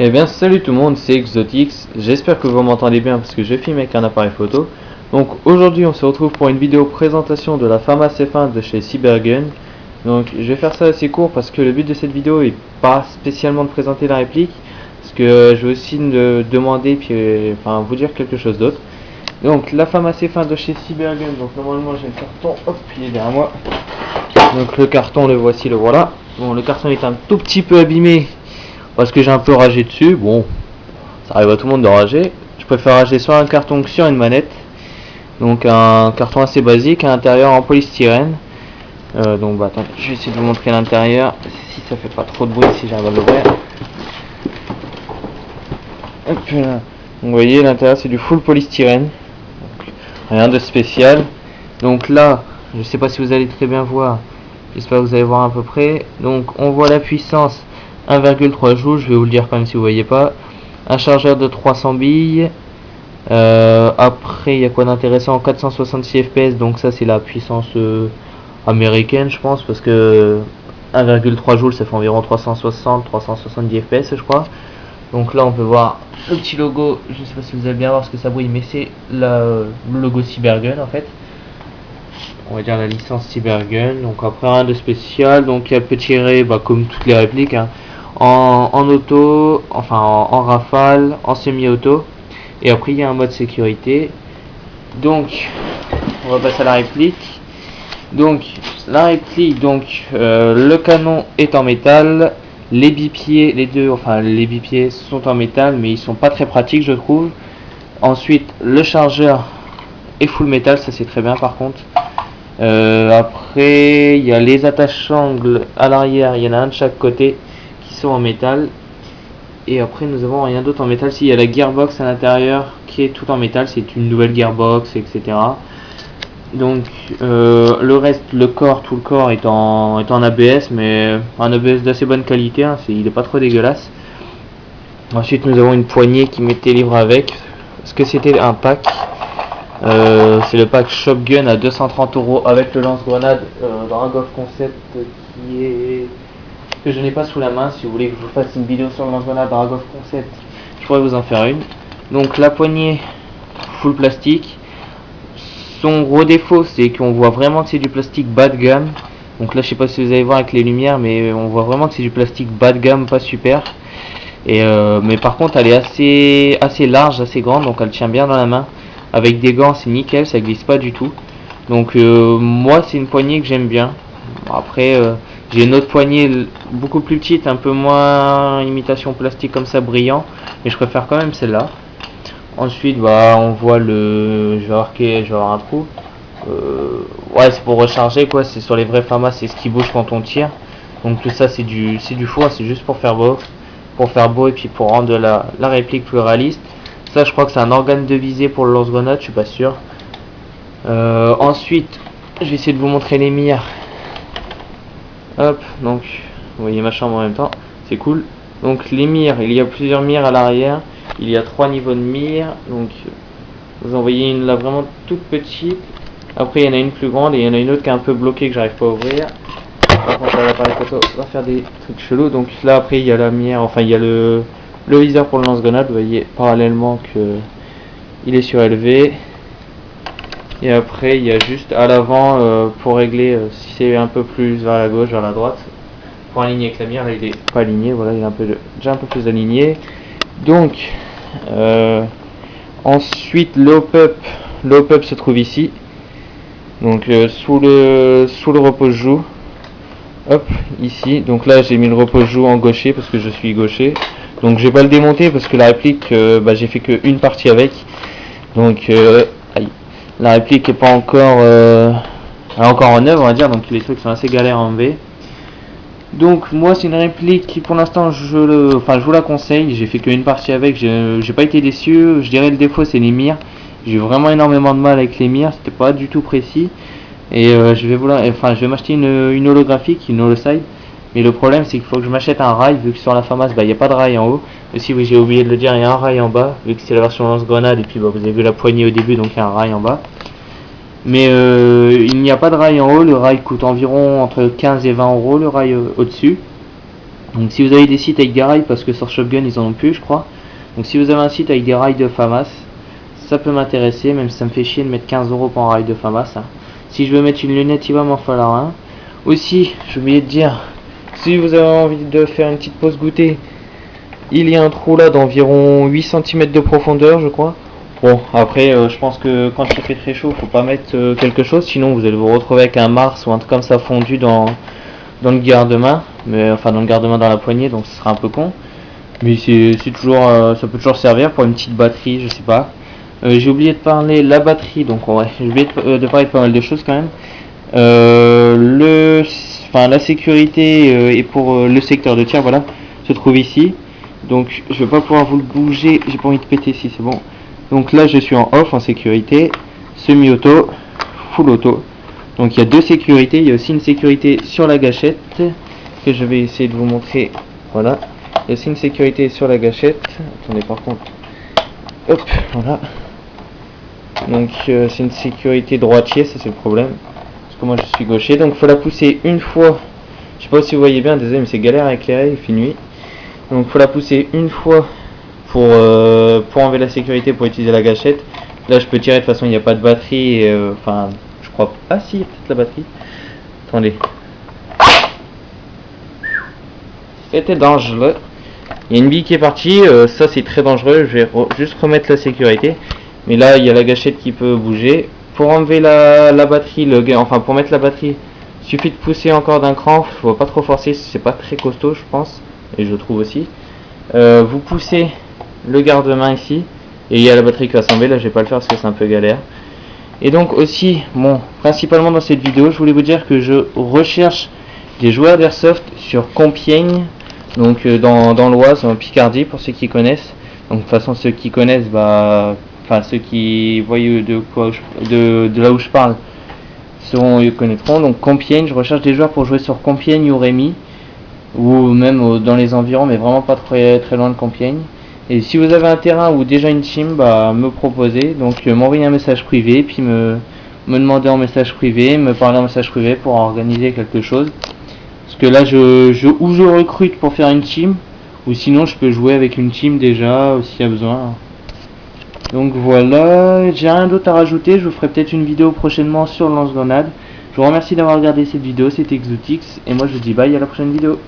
Eh bien salut tout le monde, c'est Exotix, j'espère que vous m'entendez bien parce que je filme avec un appareil photo. Donc aujourd'hui on se retrouve pour une vidéo présentation de la Famas F1 de chez Cybergun. Donc je vais faire ça assez court parce que le but de cette vidéo est pas spécialement de présenter la réplique, parce que je vais aussi demander puis enfin vous dire quelque chose d'autre. Donc la Famas F1 de chez Cybergun, donc normalement j'ai le carton, hop il est derrière moi. Donc le carton le voici, le voilà. Bon, le carton est un tout petit peu abîmé parce que j'ai un peu ragé dessus. Bon, ça arrive à tout le monde de rager. Je préfère rager soit un carton que sur une manette. Donc un carton assez basique, à l'intérieur en polystyrène. Donc bah attends, je vais essayer de vous montrer l'intérieur, si ça fait pas trop de bruit, si j'arrive à l'ouvrir. Hop là. Donc vous voyez, l'intérieur c'est du full polystyrène. Donc, rien de spécial. Donc là, je sais pas si vous allez très bien voir. J'espère que vous allez voir à peu près. Donc on voit la puissance 1,3 joules, je vais vous le dire quand même si vous voyez pas. Un chargeur de 300 billes. Après il y a quoi d'intéressant, 466 fps, donc ça c'est la puissance américaine je pense, parce que 1,3 joules ça fait environ 360-370 fps je crois. Donc là on peut voir le petit logo, je sais pas si vous allez bien voir parce que ça brille, mais c'est le logo Cybergun en fait. On va dire la licence Cybergun. Donc après rien de spécial, donc il y a le petit ray comme toutes les répliques hein, en auto, enfin en rafale, en semi-auto. Et après il y a un mode sécurité. Donc on va passer à la réplique. Donc la réplique, donc le canon est en métal, les bipieds, les deux, enfin les bipieds sont en métal, mais ils sont pas très pratiques je trouve. Ensuite le chargeur est full métal, ça c'est très bien par contre. Après il y a les attaches-angles à l'arrière, il y en a un de chaque côté qui sont en métal. Et après nous avons rien d'autre en métal. Si, il y a la gearbox à l'intérieur qui est tout en métal, c'est une nouvelle gearbox, etc. Donc le reste, le corps, tout le corps est en ABS, mais un ABS d'assez bonne qualité, hein, il n'est pas trop dégueulasse. Ensuite nous avons une poignée qui m'était livrée avec, parce que c'était un pack. C'est le pack Shotgun à 230 € avec le lance-grenade Dragov Concept qui est... que je n'ai pas sous la main. Si vous voulez que je vous fasse une vidéo sur le lance-grenade Dragov Concept, je pourrais vous en faire une. Donc la poignée full plastique. Son gros défaut c'est qu'on voit vraiment que c'est du plastique bas de gamme. Donc là je sais pas si vous allez voir avec les lumières, mais on voit vraiment que c'est du plastique bas de gamme, pas super. Et mais par contre elle est assez large, assez grande, donc elle tient bien dans la main. Avec des gants c'est nickel, ça glisse pas du tout. Donc moi c'est une poignée que j'aime bien. Après j'ai une autre poignée beaucoup plus petite, un peu moins imitation plastique comme ça brillant, mais je préfère quand même celle-là. Ensuite on voit je vais avoir un trou. Ouais, c'est pour recharger quoi, c'est sur les vrais Famas, c'est ce qui bouge quand on tire. Donc tout ça c'est du four, c'est juste pour faire beau et puis pour rendre la réplique plus réaliste. Ça je crois que c'est un organe de visée pour le lance-grenade, je suis pas sûr. Ensuite je vais essayer de vous montrer les mires. Hop, donc vous voyez ma chambre en même temps, c'est cool. Donc les mires, il y a plusieurs mires à l'arrière, il y a 3 niveaux de mires. Donc vous en voyez une là vraiment toute petite. Après il y en a une plus grande et il y en a une autre qui est un peu bloquée que j'arrive pas à ouvrir. Par contre l'appareil photo va faire des trucs chelous. Donc là après il y a la mire, enfin il y a le viseur pour le lance-grenade, vous voyez parallèlement que il est surélevé. Et après il y a juste à l'avant pour régler si c'est un peu plus vers la gauche, vers la droite, pour aligner avec la mire. Là il est pas aligné, voilà, il est déjà un peu plus aligné. Donc ensuite le hop-up se trouve ici, donc sous le repose-joue. Hop, ici, donc là j'ai mis le repose-joue en gaucher parce que je suis gaucher. Donc je vais pas le démonter parce que la réplique j'ai fait qu'une partie avec. Donc la réplique est pas encore elle est encore en œuvre on va dire, donc les trucs sont assez galères à enlever. Donc moi c'est une réplique qui pour l'instant je vous la conseille, j'ai fait qu'une partie avec, j'ai pas été déçu. Je dirais le défaut c'est les mires, j'ai eu vraiment énormément de mal avec les mires, c'était pas du tout précis. Et je vais m'acheter une holographique, une holoside. Mais le problème c'est qu'il faut que je m'achète un rail, vu que sur la Famas il n'y a pas de rail en haut. Aussi oui, j'ai oublié de le dire, il y a un rail en bas, vu que c'est la version lance-grenade. Et puis vous avez vu la poignée au début, donc il y a un rail en bas. Mais il n'y a pas de rail en haut, le rail coûte environ entre 15 et 20 € le rail au-dessus. Donc si vous avez des sites avec des rails, parce que sur Shotgun ils en ont plus je crois, donc si vous avez un site avec des rails de FAMAS, ça peut m'intéresser, même si ça me fait chier de mettre 15 € pour un rail de FAMAS, hein. Si je veux mettre une lunette, il va m'en falloir un. Aussi, j'ai oublié de dire, si vous avez envie de faire une petite pause goûter, il y a un trou là d'environ 8 cm de profondeur, je crois. Bon, après, je pense que quand il fait très chaud, faut pas mettre quelque chose, sinon vous allez vous retrouver avec un Mars ou un truc comme ça fondu dans le garde-main, mais enfin dans le garde-main dans la poignée, donc ce sera un peu con. Mais c'est toujours, ça peut toujours servir pour une petite batterie, je sais pas. J'ai oublié de parler la batterie, donc ouais, j'ai oublié de parler de pas mal de choses quand même. La sécurité et pour le secteur de tir, voilà, se trouve ici. Donc je vais pas pouvoir vous le bouger, j'ai pas envie de péter si c'est bon. Donc là je suis en off, en sécurité, semi-auto, full auto. Donc il y a deux sécurités, il y a aussi une sécurité sur la gâchette que je vais essayer de vous montrer. Voilà, il y a aussi une sécurité sur la gâchette. Attendez par contre, hop, voilà. Donc c'est une sécurité droitier, ça c'est le problème. Parce que moi je suis gaucher, donc il faut la pousser une fois. Je sais pas si vous voyez bien, désolé mais c'est galère à éclairer, il fait nuit. Donc il faut la pousser une fois pour enlever la sécurité pour utiliser la gâchette. Là je peux tirer, de toute façon il n'y a pas de batterie, enfin je crois. Ah si, il y a peut-être la batterie. Attendez. C'était dangereux. Il y a une bille qui est partie, ça c'est très dangereux, je vais juste remettre la sécurité. Mais là il y a la gâchette qui peut bouger. Pour enlever la batterie, enfin pour mettre la batterie, il suffit de pousser encore d'un cran, faut pas trop forcer, c'est pas très costaud je pense, et je trouve aussi. Vous poussez le garde-main ici, et il y a la batterie qui va s'enlever, là je vais pas le faire parce que c'est un peu galère. Et donc aussi, bon, principalement dans cette vidéo, je voulais vous dire que je recherche des joueurs d'airsoft sur Compiègne, donc dans l'Oise, en Picardie, pour ceux qui connaissent. Donc de toute façon, ceux qui connaissent, enfin ceux qui voient de là où je parle, ils connaîtront. Donc Compiègne, je recherche des joueurs pour jouer sur Compiègne ou Rémy, ou même dans les environs, mais vraiment pas très loin de Compiègne. Et si vous avez un terrain ou déjà une team, me proposer, donc m'envoyer un message privé, puis me demander en message privé, me parler en message privé pour organiser quelque chose. Parce que là ou je recrute pour faire une team, ou sinon je peux jouer avec une team déjà s'il y a besoin. Donc voilà, j'ai rien d'autre à rajouter, je vous ferai peut-être une vidéo prochainement sur le lance-grenade. Je vous remercie d'avoir regardé cette vidéo, c'était Exotix, et moi je vous dis bye, à la prochaine vidéo.